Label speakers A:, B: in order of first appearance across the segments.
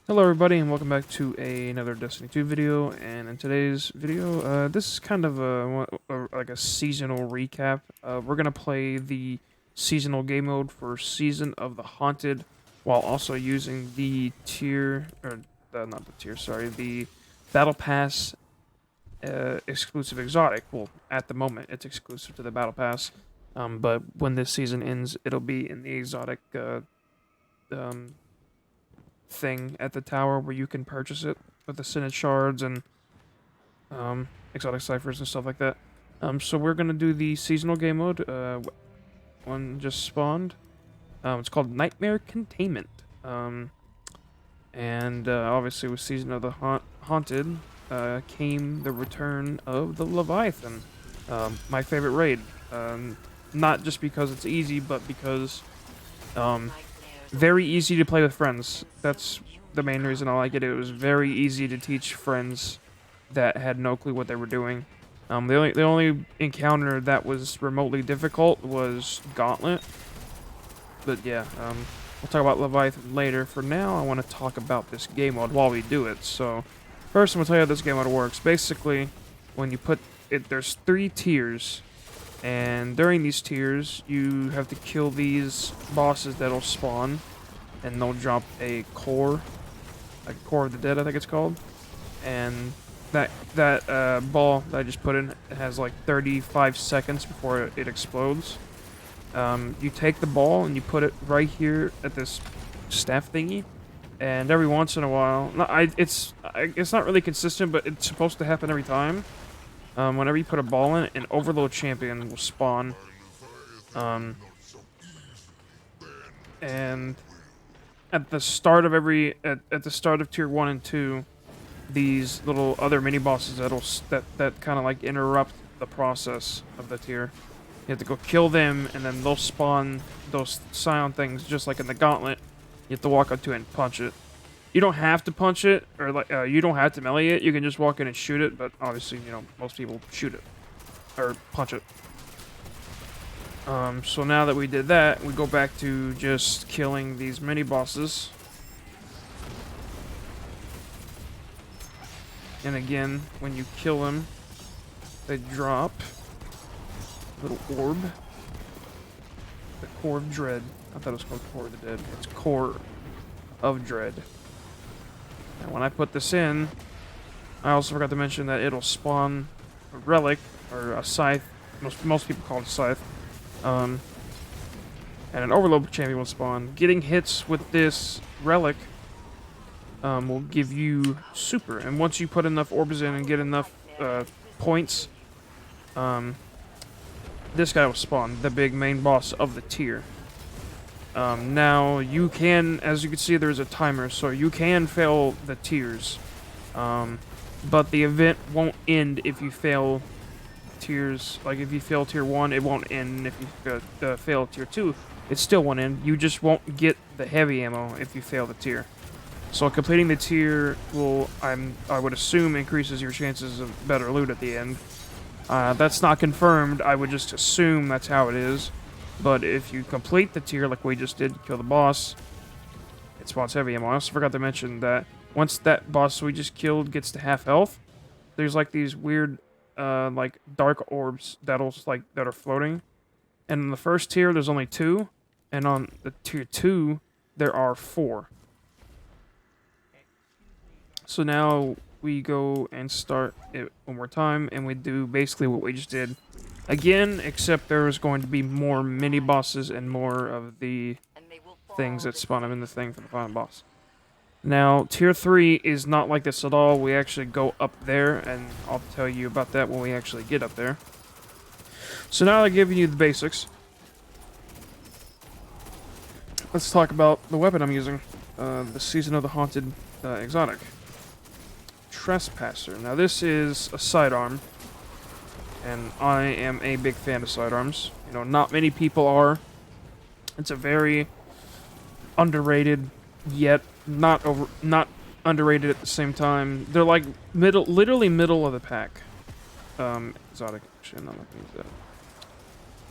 A: Hello everybody and welcome back to another Destiny 2 video, and in today's video, this is kind of like a seasonal recap. We're going to play the seasonal game mode for Season of the Haunted, while also using the not the tier, sorry, the Battle Pass exclusive exotic. Well, at the moment, it's exclusive to the Battle Pass, but when this season ends, it'll be in the exotic um, thing at the tower where you can purchase it with the Synod shards and exotic ciphers and stuff like that. So we're gonna do the seasonal game mode. One just spawned. It's called Nightmare Containment. And obviously with Season of the Haunted came the return of the Leviathan. My favorite raid. Not just because it's easy, but because very easy to play with friends. That's the main reason I like it. It was very easy to teach friends that had no clue what they were doing. The only encounter that was remotely difficult was Gauntlet. But yeah, we'll talk about Leviathan later. For now, I want to talk about this game mode while we do it. So, first I'm going to tell you how this game mode works. Basically, when you put it, there's 3 tiers. And during these tiers, you have to kill these bosses that'll spawn, and they'll drop a core, like Core of the Dead, I think it's called. And that ball that I just put in, it has like 35 seconds before it explodes. You take the ball and you put it right here at this staff thingy, and every once in a while, it's not really consistent, but it's supposed to happen every time. Whenever you put a ball in it, an Overload champion will spawn. And at the start of at the start of tier 1 and 2, these little other mini bosses that kind of like interrupt the process of the tier. You have to go kill them, and then they'll spawn those scion things just like in the Gauntlet. You have to walk up to it and punch it. You don't have to punch it, or like you don't have to melee it. You can just walk in and shoot it, but obviously, you know, most people shoot it or punch it. So now that we did that, we go back to just killing these mini bosses. And again, when you kill them, they drop a little orb. The Core of Dread. I thought it was called Core of the Dead. It's Core of Dread. And when I put this in, I also forgot to mention that it'll spawn a relic, or a scythe. Most people call it a scythe. And an Overload champion will spawn. Getting hits with this relic will give you super. And once you put enough orbs in and get enough points, this guy will spawn, the big main boss of the tier. Now, you can, as you can see, there's a timer, so you can fail the tiers. But the event won't end if you fail tiers. Like, if you fail tier 1, it won't end. If you fail tier 2, it still won't end. You just won't get the heavy ammo if you fail the tier. So completing the tier will, I would assume, increases your chances of better loot at the end. That's not confirmed. I would just assume that's how it is. But if you complete the tier like we just did, kill the boss, it spawns heavy ammo. I also forgot to mention that once that boss we just killed gets to half health, there's like these weird, like dark orbs that are floating. And in the first tier, there's only 2, and on the tier 2, there are 4. So now we go and start it one more time, and we do basically what we just did again, except there's going to be more mini bosses and more of the things that spawn them in the thing for the final boss. Now, tier 3 is not like this at all. We actually go up there, and I'll tell you about that when we actually get up there. So now I've given you the basics. Let's talk about the weapon I'm using. The Season of the Haunted exotic. Trespasser. Now this is a sidearm, and I am a big fan of sidearms. You know, not many people are. It's a very underrated, yet not underrated at the same time. They're like literally middle of the pack. Exotic. Actually, I'm not gonna use that.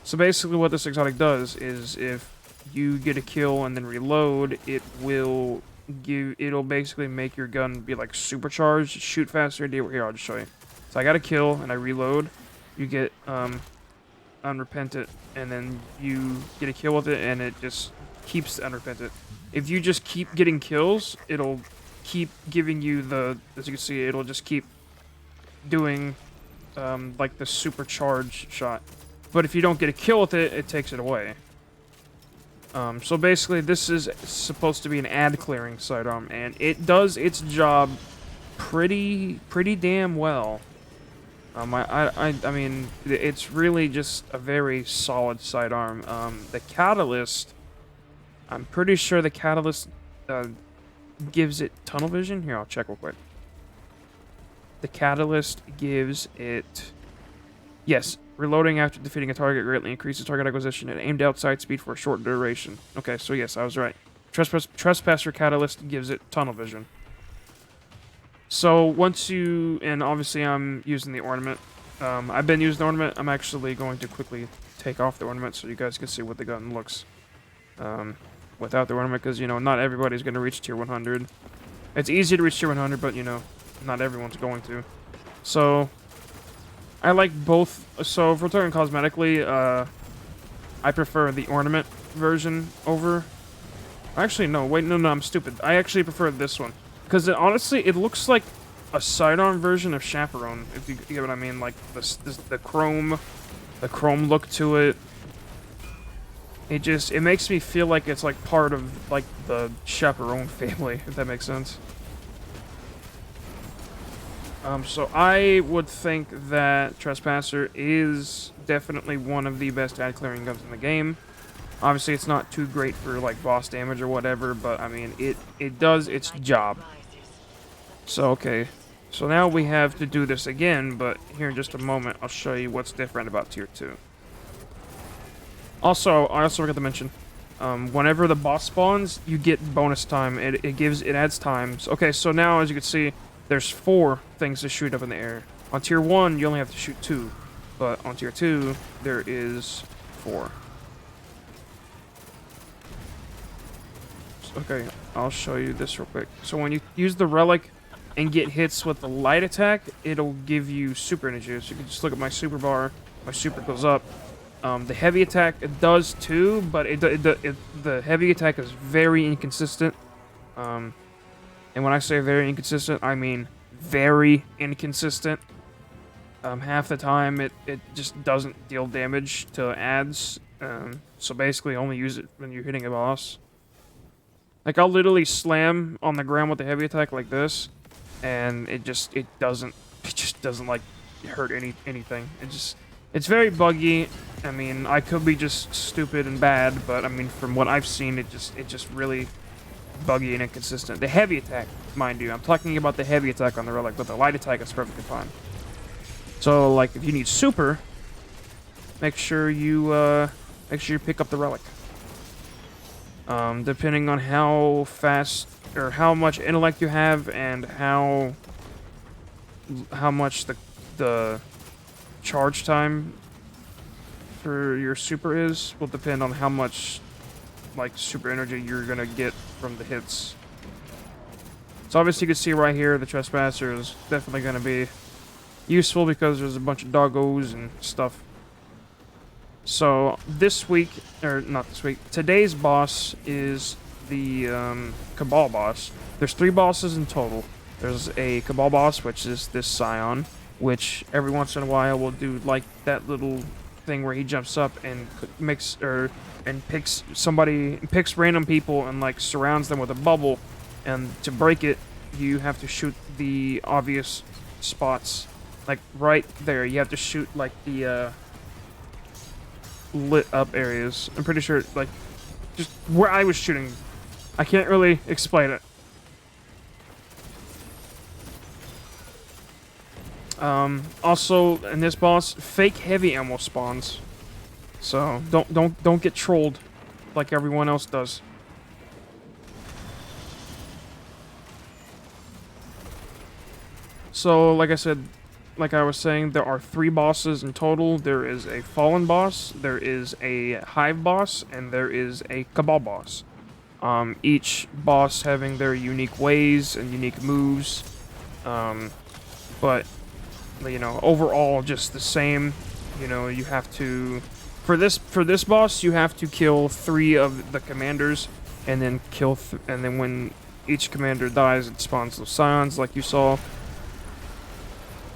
A: So basically, what this exotic does is, if you get a kill and then reload, it will it'll basically make your gun be like supercharged, shoot faster. Here, I'll just show you. So I got a kill and I reload. You get unrepentant, and then you get a kill with it, and it just keeps the unrepentant. If you just keep getting kills, it'll keep giving you as you can see, it'll just keep doing like the supercharged shot. But if you don't get a kill with it, it takes it away. So basically, this is supposed to be an ad clearing sidearm, and it does its job pretty damn well. I mean, it's really just a very solid sidearm. The catalyst, I'm pretty sure the catalyst gives it tunnel vision. Here, I'll check real quick. The catalyst gives it, yes, reloading after defeating a target greatly increases target acquisition and aimed outside speed for a short duration. Okay, so yes, I was right. Trespasser catalyst gives it tunnel vision. So once and obviously I'm using the ornament. I've been using the ornament. I'm actually going to quickly take off the ornament so you guys can see what the gun looks without the ornament, because, you know, not everybody's going to reach tier 100. It's easy to reach tier 100, but, you know, not everyone's going to. So I like both. So if we're talking cosmetically, I prefer the ornament version over... Actually, no, wait, no, I'm stupid. I actually prefer this one. Because honestly, it looks like a sidearm version of Chaperone, if you get what I mean. Like, the chrome look to it. It makes me feel like it's like part of, like, the Chaperone family, if that makes sense. So I would think that Trespasser is definitely one of the best ad clearing guns in the game. Obviously, it's not too great for, like, boss damage or whatever, but, I mean, it does its job. So, okay. So now we have to do this again, but here in just a moment, I'll show you what's different about Tier 2. Also, I also forgot to mention, whenever the boss spawns, you get bonus time. It adds times. Okay, so now, as you can see, there's 4 things to shoot up in the air. On Tier 1, you only have to shoot 2. But on Tier 2, there is 4. Okay, I'll show you this real quick. So when you use the relic and get hits with the light attack, it'll give you super energy. So you can just look at my super bar. My super goes up. The heavy attack, it does too, but the heavy attack is very inconsistent. And when I say very inconsistent, I mean very inconsistent. Half the time, it just doesn't deal damage to ads. So basically, only use it when you're hitting a boss. Like, I'll literally slam on the ground with the heavy attack like this, and it just doesn't like hurt anything. It's very buggy. I mean, I could be just stupid and bad, but I mean, from what I've seen, it just really buggy and inconsistent. The heavy attack, mind you, I'm talking about the heavy attack on the relic, but the light attack is perfectly fine. So, like, if you need super, make sure you pick up the relic. Depending on how fast or how much intellect you have and how much the charge time for your super is will depend on how much, like, super energy you're gonna get from the hits. So obviously you can see right here the Trespasser is definitely gonna be useful because there's a bunch of doggos and stuff. So this week, or not this week, today's boss is the Cabal boss. There's 3 bosses in total. There's a Cabal boss, which is this Scion, which every once in a while will do like that little thing where he jumps up and picks random people and like surrounds them with a bubble, and to break it, you have to shoot the obvious spots, like right there. You have to shoot like the lit up areas. I'm pretty sure, like, just where I was shooting. I can't really explain it. Also, in this boss, fake heavy ammo spawns. So don't get trolled like everyone else does. So, like I said, like I was saying, there are 3 bosses in total. There is a Fallen boss, there is a Hive boss, and there is a Cabal boss. Each boss having their unique ways and unique moves. But you know, overall just the same. You know, you have to for this boss you have to kill 3 of the commanders, and then and then when each commander dies, it spawns those scions like you saw.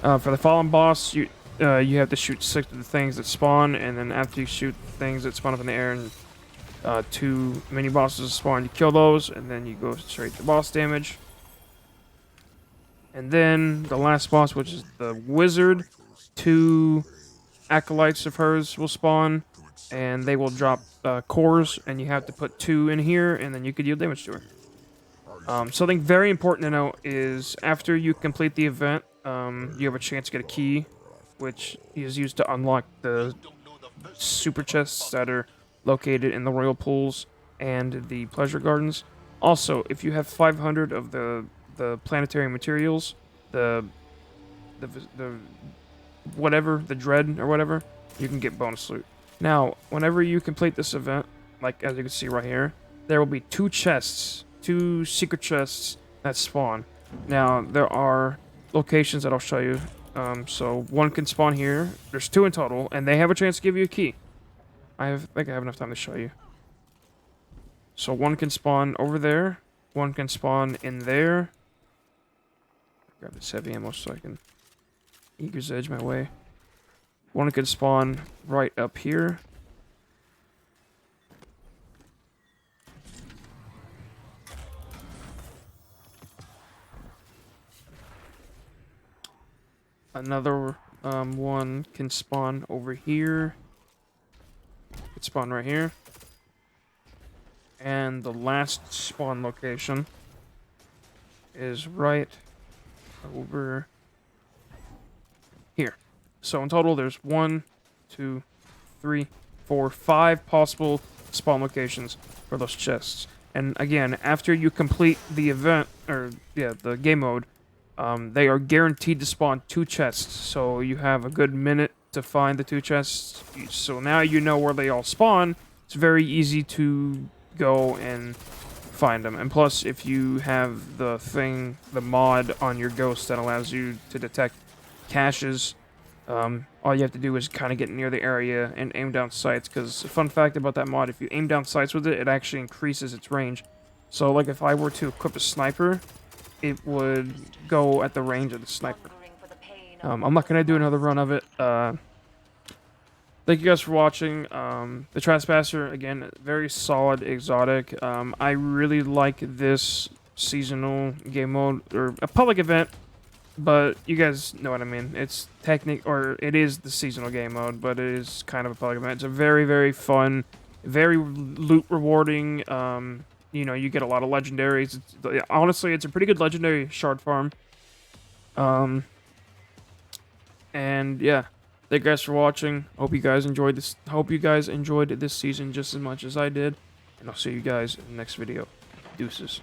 A: For the fallen boss, you have to shoot 6 of the things that spawn, and then after you shoot things that spawn up in the air and 2 mini bosses spawn, you kill those, and then you go straight to boss damage. And then the last boss, which is the wizard, 2 acolytes of hers will spawn, and they will drop cores, and you have to put 2 in here, and then you could deal damage to her. Something very important to note is after you complete the event, you have a chance to get a key, which is used to unlock the super chests that are located in the royal pools and the pleasure gardens. Also, if you have 500 of the planetary materials, the whatever, the dread or whatever, you can get bonus loot. Now, whenever you complete this event, like as you can see right here, there will be 2 chests, 2 secret chests that spawn. Now, there are locations that I'll show you. So one can spawn here. There's 2 in total, and they have a chance to give you a key. I think I have enough time to show you. So one can spawn over there. One can spawn in there. Grab this heavy ammo so I can eager's edge my way. One can spawn right up here. Another one can spawn over here. It spawn right here. And the last spawn location is right over here. So in total, there's 1, 2, 3, 4, 5 possible spawn locations for those chests. And again, after you complete the event, or yeah, the game mode, they are guaranteed to spawn 2 chests. So you have a good minute to find the 2 chests. So now you know where they all spawn. It's very easy to go and find them. And plus, if you have the mod on your ghost that allows you to detect caches, all you have to do is kind of get near the area and aim down sights. Because fun fact about that mod, if you aim down sights with it, it actually increases its range. So like if I were to equip a sniper, it would go at the range of the sniper. I'm not gonna do another run of it. Thank you guys for watching. The Trespasser, again, very solid exotic. I really like this seasonal game mode, or a public event, but you guys know what I mean. It's it is the seasonal game mode, but it is kind of a public event. It's a very, very fun, very loot rewarding. You know, you get a lot of legendaries. Honestly, it's a pretty good legendary shard farm. And yeah. Thank you guys for watching. Hope you guys enjoyed this season just as much as I did. And I'll see you guys in the next video. Deuces.